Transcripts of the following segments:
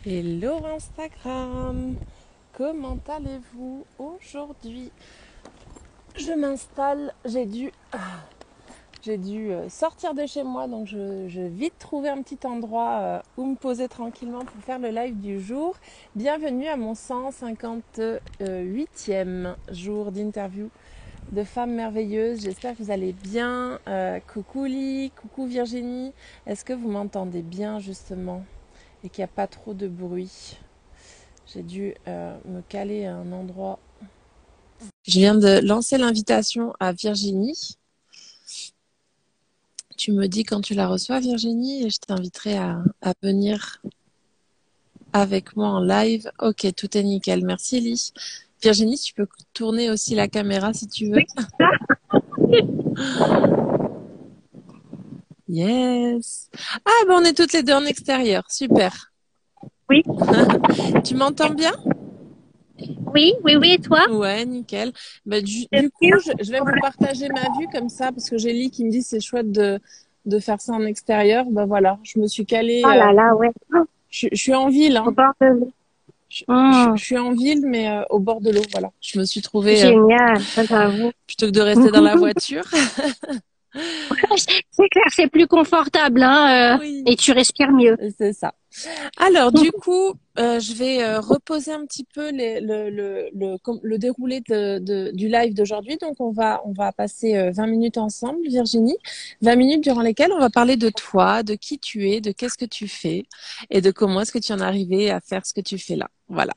Hello Instagram, comment allez-vous aujourd'hui? Je m'installe, j'ai dû sortir de chez moi, donc je vais vite trouver un petit endroit où me poser tranquillement pour faire le live du jour. Bienvenue à mon 158e jour d'interview de femmes merveilleuses. J'espère que vous allez bien. Coucou Lee, coucou Virginie. Est-ce que vous m'entendez bien justement et qu'il n'y a pas trop de bruit? J'ai dû me caler à un endroit. Je viens de lancer l'invitation à Virginie. Tu me dis quand tu la reçois, Virginie, et je t'inviterai à venir avec moi en live. Ok, tout est nickel. Merci, Ellie. Virginie, tu peux tourner aussi la caméra si tu veux. Yes. Ah, ben on est toutes les deux en extérieur. Super. Oui, Tu m'entends bien? oui, oui, oui, et toi? Ouais, nickel. Ben, du, C'est du coup, bien. je vais vous partager ma vue comme ça, parce que j'ai Lee qui me dit c'est chouette de faire ça en extérieur. Ben voilà, je me suis calée. Oh là là, ouais. Oh, Je suis en ville, au hein. bord de l'eau. Je suis en ville, mais au bord de l'eau, voilà. Je me suis trouvée, Génial, ça j'avoue. plutôt que de rester dans la voiture. C'est clair, c'est plus confortable, hein, Oui, et tu respires mieux. c'est ça. Alors, du coup, je vais reposer un petit peu le déroulé du live d'aujourd'hui. Donc, on va passer 20 minutes ensemble, Virginie. 20 minutes durant lesquelles on va parler de toi, de qui tu es, de qu'est-ce que tu fais et de comment est-ce que tu en es arrivé à faire ce que tu fais là. Voilà.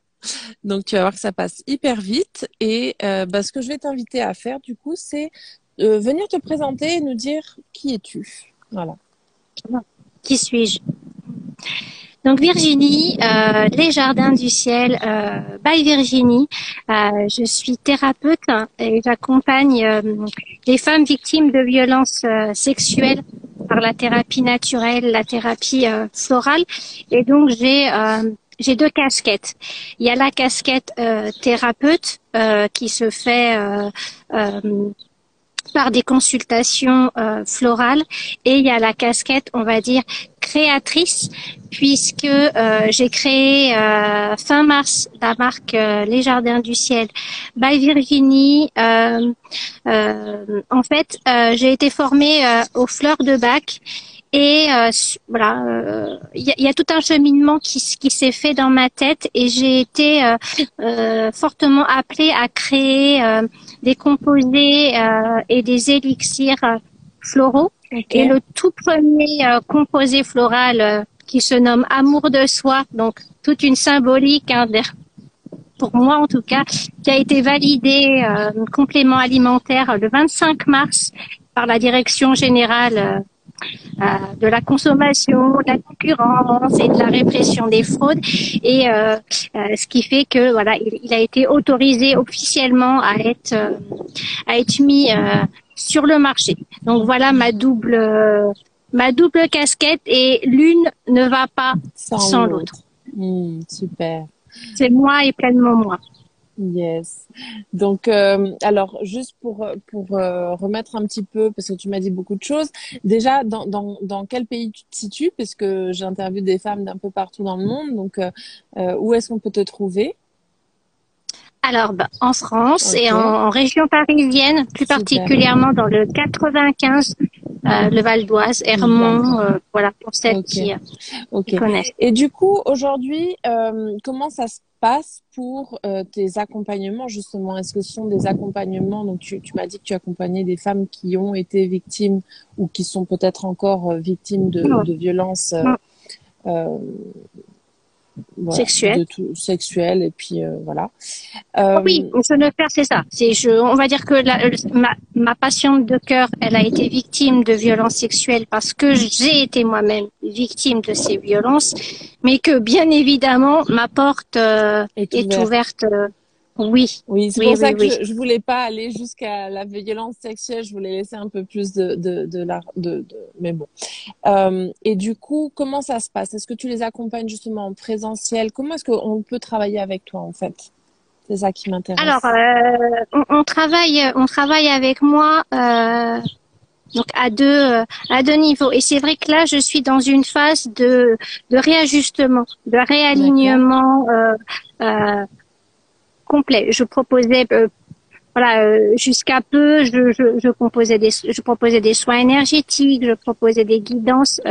Donc, tu vas voir que ça passe hyper vite. Et ce que je vais t'inviter à faire, du coup, c'est venir te présenter et nous dire qui es-tu. Voilà. Qui suis-je? Donc Virginie, les Jardins du Ciel, by Virginie. Je suis thérapeute, hein, et j'accompagne les femmes victimes de violences sexuelles par la thérapie naturelle, la thérapie florale. Et donc j'ai deux casquettes. Il y a la casquette thérapeute qui se fait euh, par des consultations florales, et il y a la casquette, on va dire, créatrice, puisque j'ai créé fin mars la marque Les Jardins du Ciel by Virginie. En fait, j'ai été formée aux fleurs de Bach. Et voilà, il y a tout un cheminement qui s'est fait dans ma tête, et j'ai été fortement appelée à créer des composés et des élixirs floraux. Ok. Et le tout premier composé floral qui se nomme Amour de soi, donc toute une symbolique, hein, pour moi en tout cas, qui a été validé complément alimentaire le 25 mars par la Direction générale de la consommation, de la concurrence et de la répression des fraudes, et ce qui fait que voilà, il a été autorisé officiellement à être mis sur le marché. Donc voilà ma double casquette, et l'une ne va pas Sans sans l'autre. l'autre. Super. C'est moi et pleinement moi. Yes. Donc, alors, juste pour remettre un petit peu, parce que tu m'as dit beaucoup de choses. Déjà, dans quel pays tu te situes? Parce que j'interviewe des femmes d'un peu partout dans le monde. Donc, où est-ce qu'on peut te trouver? Alors, en France et Ok. en région parisienne, plus Super. particulièrement dans le 95, le Val d'Oise, Hermont, D'accord. voilà, pour celles Ok. qui Ok. connaissent. Et du coup, aujourd'hui, comment ça se passe pour tes accompagnements, justement? Est-ce que ce sont des accompagnements, donc tu m'as dit que tu accompagnais des femmes qui ont été victimes ou qui sont peut-être encore victimes Ouais. de violences euh, voilà, Sexuelle. de tout sexuelles et puis voilà. Oh oui, Euh, je ne faire, c'est ça. On va dire que ma patiente de cœur, elle a été victime de violences sexuelles parce que j'ai été moi-même victime de ces violences, mais que bien évidemment ma porte est est ouverte. ouverte. Oui, Oui, c'est oui, pour ça oui, que oui. je voulais pas aller jusqu'à la violence sexuelle. Je voulais laisser un peu plus mais bon. Et du coup, comment ça se passe? Est-ce que tu les accompagnes justement en présentiel? Comment est-ce qu'on peut travailler avec toi en fait? C'est ça qui Alors, m'intéresse. on travaille avec moi Donc à deux niveaux. Et c'est vrai que là, je suis dans une phase de réajustement, de réalignement complet. Je proposais voilà, jusqu'à peu, je proposais des soins énergétiques, je proposais des guidances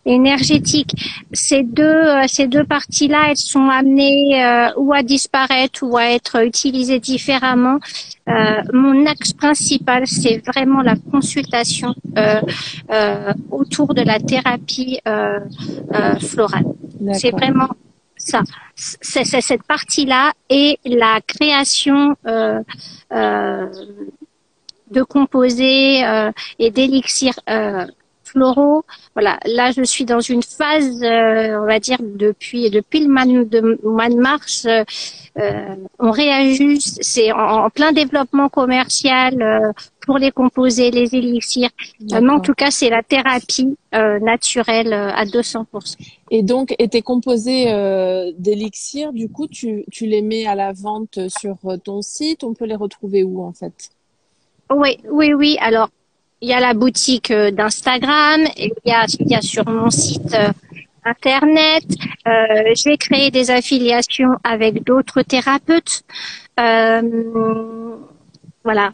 énergétiques. Ces deux parties-là, elles sont amenées ou à disparaître ou à être utilisées différemment. Mon axe principal, c'est vraiment la consultation autour de la thérapie florale. C'est vraiment ça, c'est cette partie-là et la création de composés et d'élixirs floraux. Voilà, là je suis dans une phase, on va dire depuis le mois de mars, on réajuste, c'est en plein développement commercial pour les composés, les élixirs. Mais en tout cas, c'est la thérapie naturelle à 200%. Et donc, et tes composés d'élixir, du coup, tu les mets à la vente sur ton site. On peut les retrouver où, en fait? Oui. Alors, il y a la boutique d'Instagram, il y a sur mon site Internet. J'ai créé des affiliations avec d'autres thérapeutes. Voilà.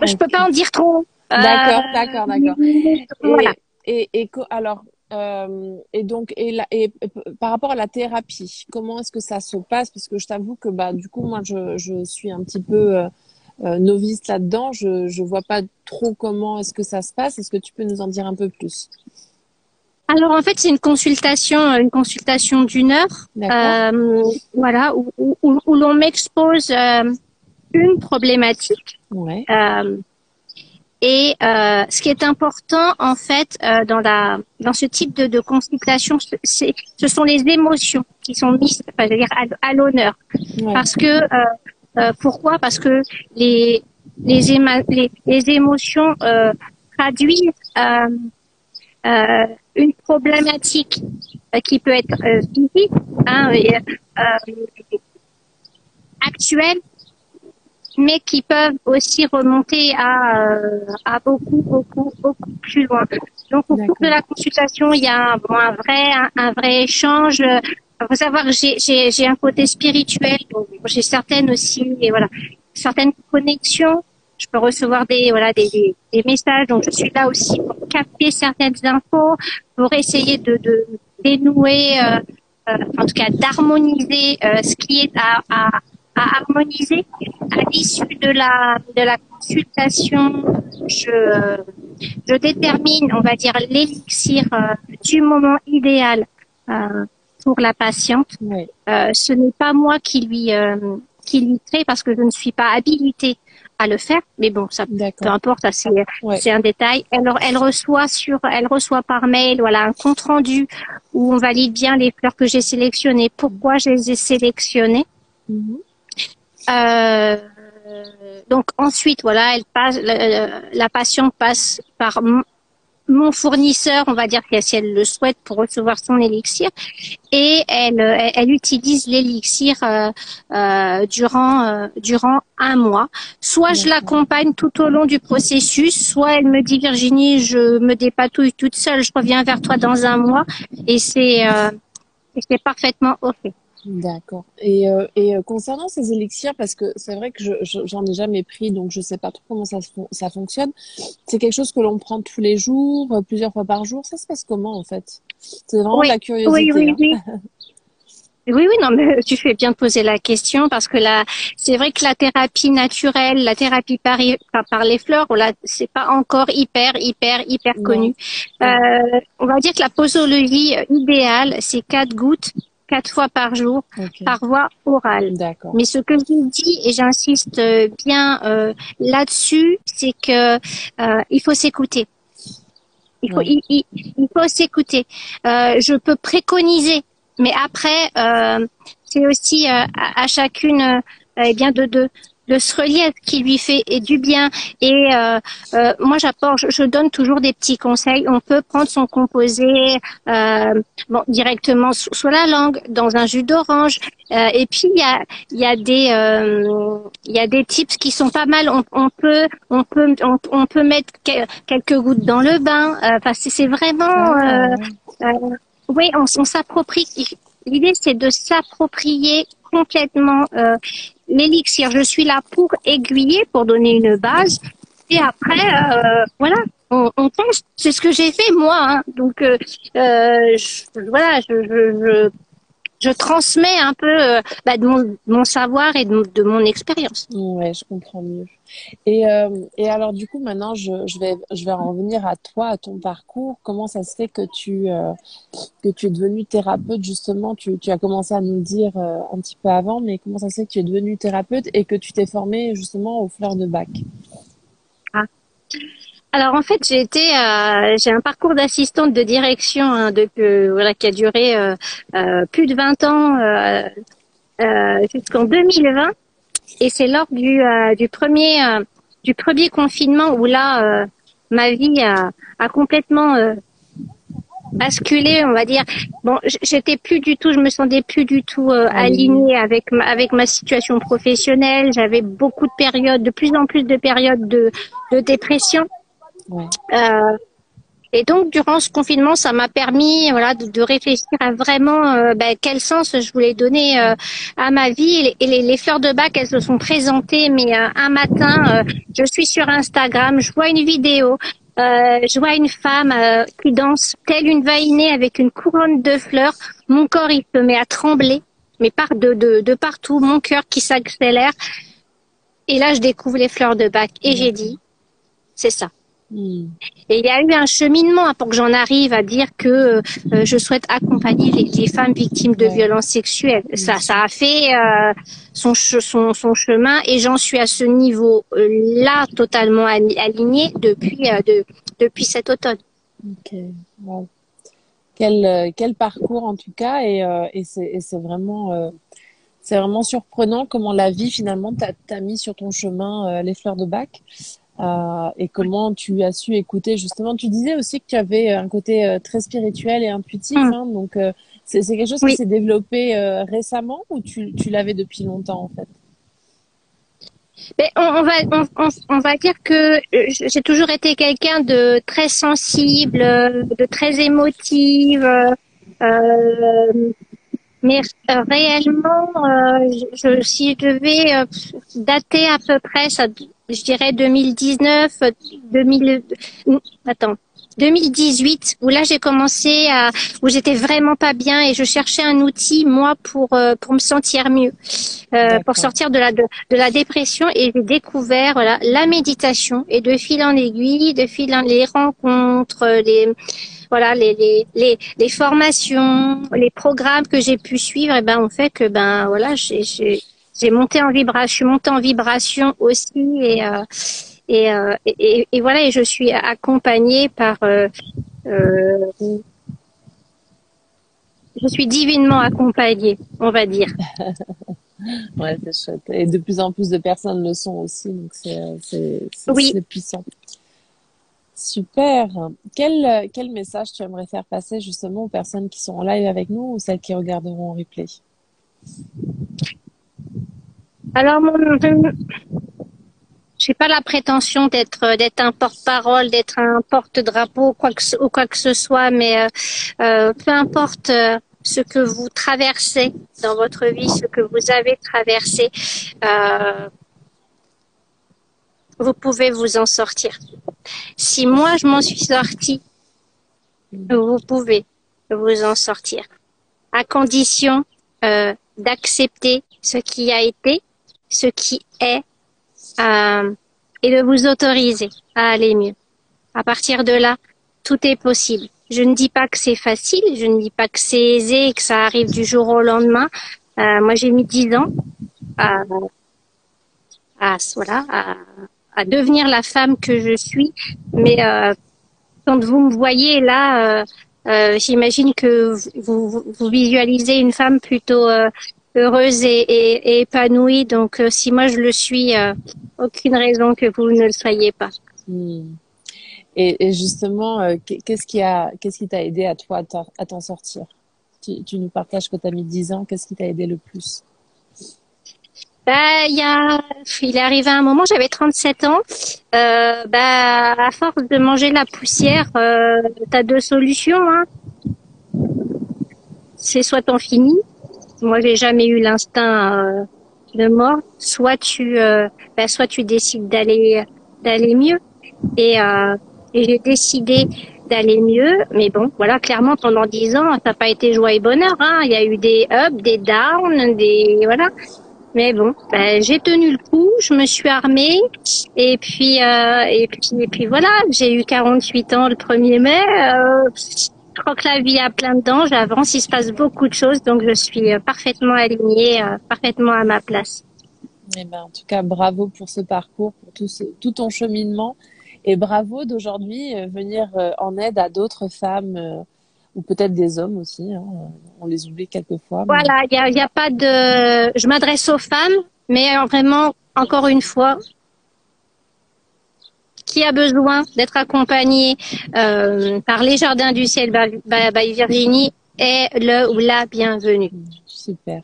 Je peux pas en dire trop. D'accord. Voilà. Alors, et par rapport à la thérapie, comment est-ce que ça se passe? Parce que je t'avoue que bah du coup moi je suis un petit peu novice là-dedans. Je vois pas trop comment est-ce que ça se passe. Est-ce que tu peux nous en dire un peu plus? Alors en fait c'est une consultation d'une heure. Voilà où l'on m'expose une problématique. Ouais. Et ce qui est important en fait dans ce type de consultation, ce sont les émotions qui sont mises, enfin, je veux dire, à l'honneur. Ouais. Parce que pourquoi? Parce que les émotions traduisent une problématique qui peut être physique, actuelle, mais qui peuvent aussi remonter à beaucoup plus loin. Donc au cours de la consultation, il y a un vrai échange. Il faut savoir que j'ai un côté spirituel, donc j'ai certaines aussi, et voilà, certaines connexions. Je peux recevoir des messages, donc je suis là aussi pour capter certaines infos, pour essayer de dénouer, en tout cas d'harmoniser ce qui est à harmoniser. À l'issue de la consultation, je détermine, on va dire, l'élixir du moment idéal pour la patiente. Oui. Ce n'est pas moi qui lui crée parce que je ne suis pas habilitée à le faire, mais bon, ça peu importe, ça c'est un détail. Elle reçoit par mail, voilà, un compte rendu où on valide bien les fleurs que j'ai sélectionnées, pourquoi je les ai sélectionnées. Donc ensuite, voilà, la patiente passe par mon fournisseur, on va dire si elle le souhaite pour recevoir son élixir, et elle utilise l'élixir durant un mois. Soit je l'accompagne tout au long du processus, soit elle me dit Virginie, je me dépatouille toute seule, je reviens vers toi dans un mois, et c'est parfaitement ok. D'accord. Et concernant ces élixirs, parce que c'est vrai que j'en ai jamais pris, donc je sais pas trop comment ça fonctionne. C'est quelque chose que l'on prend tous les jours, plusieurs fois par jour. Ça se passe comment en fait? C'est vraiment de la curiosité. Oui. Oui, non, mais tu fais bien de poser la question parce que là, c'est vrai que la thérapie naturelle, la thérapie par les fleurs, là, c'est pas encore hyper connu. On va dire que la posologie idéale, c'est 4 gouttes. 4 fois par jour, par voie orale. Mais ce que je dis, et j'insiste bien là-dessus, c'est que il faut s'écouter. Il faut s'écouter. Je peux préconiser, mais après, c'est aussi à chacune, bien de de se relier à ce qui lui fait et du bien. Et moi, je donne toujours des petits conseils. On peut prendre son composé directement sur la langue, dans un jus d'orange. Et puis il y a des tips qui sont pas mal. On peut mettre quelques gouttes dans le bain. Enfin, c'est vraiment oui, on s'approprie. L'idée, c'est de s'approprier complètement l'élixir. Je suis là pour aiguiller, pour donner une base. Et après, voilà, on teste. C'est ce que j'ai fait moi. Hein. Donc, voilà, je transmets un peu de mon savoir et de mon expérience. Ouais, je comprends mieux. Et alors, du coup, maintenant, je vais en revenir à toi, à ton parcours. Comment ça se fait que tu es devenue thérapeute, justement? Tu as commencé à nous le dire un petit peu avant, mais comment ça se fait que tu es devenue thérapeute et que tu t'es formée, justement, aux fleurs de Bach? Ah. Alors en fait, j'ai un parcours d'assistante de direction hein, voilà qui a duré plus de 20 ans jusqu'en 2020 et c'est lors du premier confinement où là ma vie a complètement basculé, on va dire. Bon, j'étais plus du tout, je me sentais plus du tout alignée avec ma situation professionnelle. J'avais beaucoup de périodes, de plus en plus de périodes de dépression. Ouais. Et donc, durant ce confinement, ça m'a permis, voilà, de réfléchir à vraiment quel sens je voulais donner à ma vie. Et les fleurs de Bach, elles se sont présentées, mais un matin, je suis sur Instagram, je vois une vidéo, je vois une femme qui danse telle une vainée avec une couronne de fleurs. Mon corps, il se met à trembler, mais de partout, mon cœur qui s'accélère. Et là, je découvre les fleurs de Bach et j'ai dit, c'est ça. Et il y a eu un cheminement pour que j'en arrive à dire que je souhaite accompagner les femmes victimes de violences sexuelles. Ça a fait son chemin et j'en suis à ce niveau-là totalement alignée depuis cet automne. Ok, wow. Quel parcours en tout cas et c'est vraiment surprenant comment la vie finalement t'a mis sur ton chemin les fleurs de Bach. Et comment tu as su écouter justement. Tu disais aussi que tu avais un côté très spirituel et intuitif, hein, donc c'est quelque chose qui s'est développé récemment ou tu l'avais depuis longtemps en fait? Mais on va dire que j'ai toujours été quelqu'un de très sensible, de très émotive. Mais réellement, si je devais dater à peu près, ça, je dirais 2019, 2018, où là j'ai commencé où j'étais vraiment pas bien et je cherchais un outil moi pour me sentir mieux, pour sortir de la dépression et j'ai découvert voilà la méditation et de fil en aiguille, les rencontres, les formations, les programmes que j'ai pu suivre, et ben on fait que voilà j'ai monté en vibration, je suis montée en vibration aussi et voilà et je suis accompagnée par je suis divinement accompagnée, on va dire. Ouais, c'est chouette. Et de plus en plus de personnes le sont aussi, donc c'est puissant. Super. Quel message tu aimerais faire passer justement aux personnes qui sont en live avec nous ou celles qui regarderont en replay? Alors, j'ai pas la prétention d'être un porte-parole, d'être un porte-drapeau, ou quoi que ce soit, mais peu importe ce que vous traversez dans votre vie, ce que vous avez traversé, vous pouvez vous en sortir. Si moi je m'en suis sortie, vous pouvez vous en sortir, à condition d'accepter ce qui a été, ce qui est, et de vous autoriser à aller mieux. À partir de là, tout est possible. Je ne dis pas que c'est facile, je ne dis pas que c'est aisé et que ça arrive du jour au lendemain. Moi, j'ai mis 10 ans à devenir la femme que je suis. Mais quand vous me voyez là, j'imagine que vous visualisez une femme plutôt heureuse et épanouie. Donc, si moi je le suis, aucune raison que vous ne le soyez pas. Hmm. Et justement, qu'est-ce qui t'a aidé à toi à t'en sortir? Tu nous partages que tu as mis 10 ans. Qu'est-ce qui t'a aidé le plus? Bah, il est arrivé un moment, j'avais 37 ans. À force de manger la poussière, t'as deux solutions, hein. C'est soit t'en finis. Moi, j'ai jamais eu l'instinct de mort. Soit tu décides d'aller mieux. Et, euh, et j'ai décidé d'aller mieux. Mais bon, voilà, clairement, pendant 10 ans, ça n'a pas été joie et bonheur, hein. Il y a eu des ups, des downs, voilà. Mais bon, j'ai tenu le coup, je me suis armée et puis voilà, j'ai eu 48 ans le 1er mai. Je crois que la vie a plein de dents, j'avance, il se passe beaucoup de choses, donc je suis parfaitement alignée, parfaitement à ma place. Eh ben, en tout cas, bravo pour ce parcours, pour tout ton cheminement. Et bravo d'aujourd'hui venir en aide à d'autres femmes ou peut-être des hommes aussi. Hein. On les oublie quelquefois. Mais... Voilà, il y a pas de, je m'adresse aux femmes, mais vraiment, encore une fois, qui a besoin d'être accompagné par les Jardins du Ciel by Virginie est le ou la bienvenue. Super,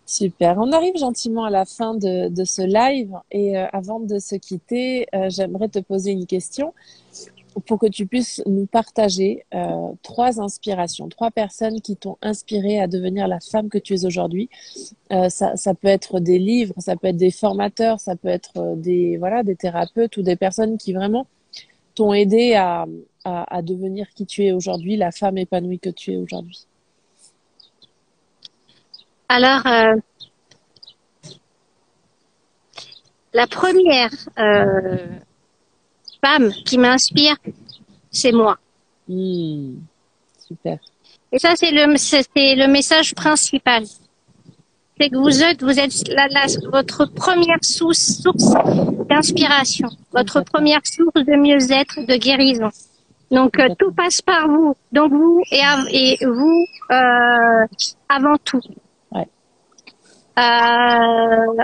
super. On arrive gentiment à la fin de ce live et avant de se quitter, j'aimerais te poser une question pour que tu puisses nous partager 3 personnes qui t'ont inspiré à devenir la femme que tu es aujourd'hui. Ça peut être des livres, ça peut être des formateurs, ça peut être des thérapeutes ou des personnes qui vraiment t'ont aidé à devenir qui tu es aujourd'hui, la femme épanouie que tu es aujourd'hui. Alors, la première femme qui m'inspire, c'est moi. Super. Et ça, c'est le message principal. C'est que vous êtes votre première source d'inspiration, votre première source de mieux-être, de guérison. Donc, tout passe par vous. Donc, vous et vous avant tout. Ouais.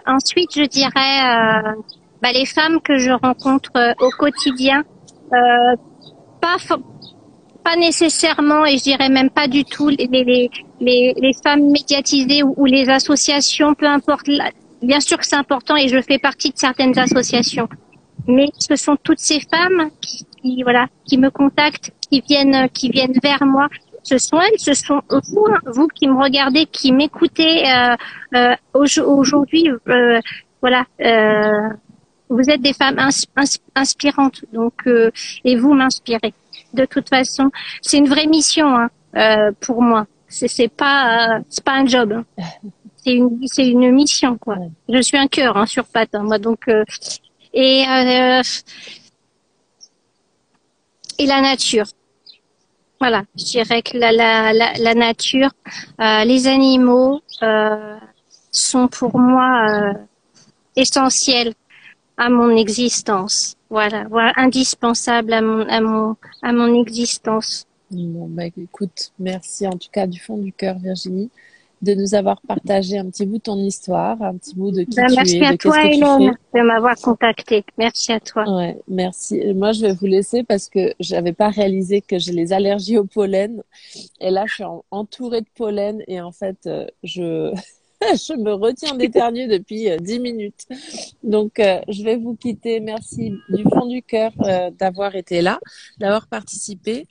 Ensuite, je dirais les femmes que je rencontre au quotidien, pas nécessairement, et je dirais même pas du tout les femmes médiatisées ou les associations, peu importe. Bien sûr que c'est important et je fais partie de certaines associations, mais ce sont toutes ces femmes qui me contactent, qui viennent vers moi. Ce sont elles, ce sont vous qui me regardez, qui m'écoutez aujourd'hui. Vous êtes des femmes inspirantes, donc et vous m'inspirez. De toute façon, c'est une vraie mission pour moi. C'est pas un job. Hein. C'est une mission quoi. Ouais. Je suis un cœur sur pattes moi donc et la nature. Voilà, je dirais que la nature, les animaux sont pour moi essentiels à mon existence. Voilà, indispensable à mon existence. Bon, écoute, merci en tout cas du fond du cœur, Virginie, de nous avoir partagé un petit bout de ton histoire, un petit bout de qui tu es, de qu'est-ce que tu fais. Merci à toi, Hélène, de m'avoir contactée. Merci à toi. Ouais, merci. Moi, je vais vous laisser parce que j'avais pas réalisé que j'ai les allergies au pollen. Et là, je suis entourée de pollen et en fait, je me retiens d'éternuer depuis 10 minutes. Donc, je vais vous quitter. Merci du fond du cœur d'avoir été là, d'avoir participé.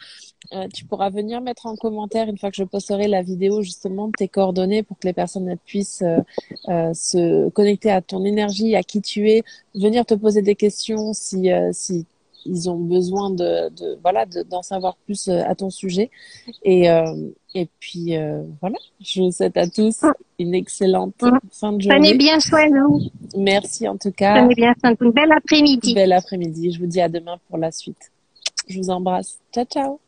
Tu pourras venir mettre en commentaire une fois que je posterai la vidéo justement de tes coordonnées pour que les personnes puissent se connecter à ton énergie, à qui tu es, venir te poser des questions si ils ont besoin d'en savoir plus à ton sujet. Et puis voilà, je vous souhaite à tous une excellente fin de journée. Prenez bien soin de vous. Merci en tout cas. Prenez bien soin de vous. Bel après-midi. Bel après-midi. Je vous dis à demain pour la suite. Je vous embrasse. Ciao, ciao.